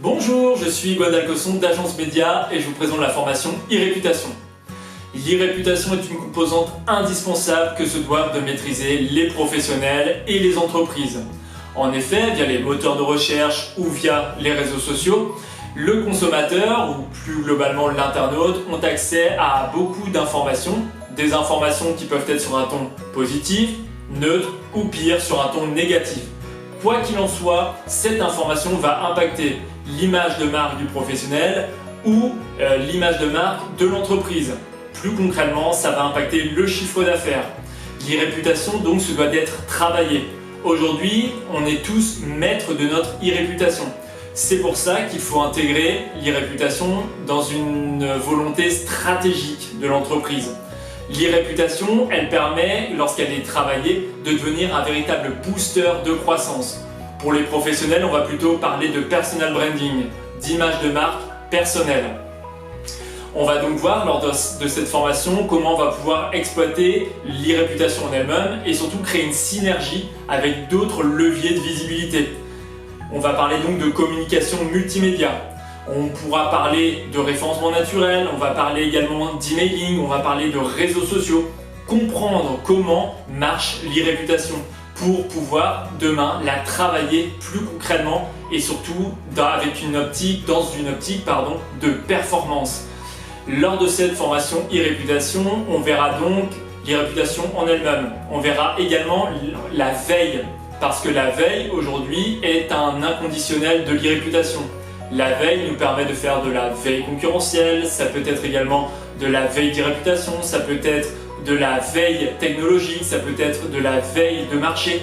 Bonjour, je suis Gwendal Cosson d'Agence Média et je vous présente la formation e-réputation. L'e-réputation est une composante indispensable que se doivent de maîtriser les professionnels et les entreprises. En effet, via les moteurs de recherche ou via les réseaux sociaux, le consommateur ou plus globalement l'internaute ont accès à beaucoup d'informations, des informations qui peuvent être sur un ton positif, neutre ou pire sur un ton négatif. Quoi qu'il en soit, cette information va impacter l'image de marque du professionnel ou l'image de marque de l'entreprise. Plus concrètement, ça va impacter le chiffre d'affaires. L'e-réputation donc se doit d'être travaillée. Aujourd'hui, on est tous maîtres de notre e-réputation. C'est pour ça qu'il faut intégrer l'e-réputation dans une volonté stratégique de l'entreprise. L'e-réputation, elle permet, lorsqu'elle est travaillée, de devenir un véritable booster de croissance. Pour les professionnels, on va plutôt parler de personal branding, d'image de marque personnelle. On va donc voir lors de cette formation comment on va pouvoir exploiter l'e-réputation en elle-même et surtout créer une synergie avec d'autres leviers de visibilité. On va parler donc de communication multimédia. On pourra parler de référencement naturel, on va parler également d'emailing, on va parler de réseaux sociaux. Comprendre comment marche l'e-réputation pour pouvoir demain la travailler plus concrètement et surtout dans une optique de performance. Lors de cette formation e-réputation, on verra donc l'e-réputation en elle-même. On verra également la veille, parce que la veille aujourd'hui est un inconditionnel de l'e-réputation. La veille nous permet de faire de la veille concurrentielle, ça peut être également de la veille d'e-réputation, ça peut être de la veille technologique, ça peut être de la veille de marché.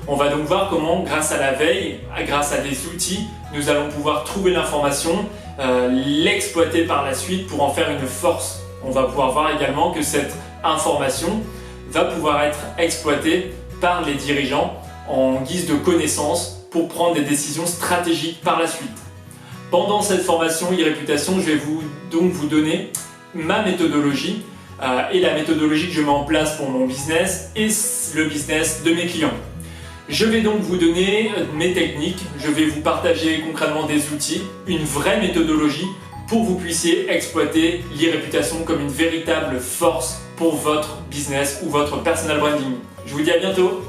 On va donc voir comment, grâce à la veille, grâce à des outils, nous allons pouvoir trouver l'information, l'exploiter par la suite pour en faire une force. On va pouvoir voir également que cette information va pouvoir être exploitée par les dirigeants en guise de connaissances pour prendre des décisions stratégiques par la suite. Pendant cette formation e-réputation, je vais donc vous donner ma méthodologie et la méthodologie que je mets en place pour mon business et le business de mes clients. Je vais donc vous donner mes techniques, je vais vous partager concrètement des outils, une vraie méthodologie pour que vous puissiez exploiter l'e-réputation comme une véritable force pour votre business ou votre personal branding. Je vous dis à bientôt!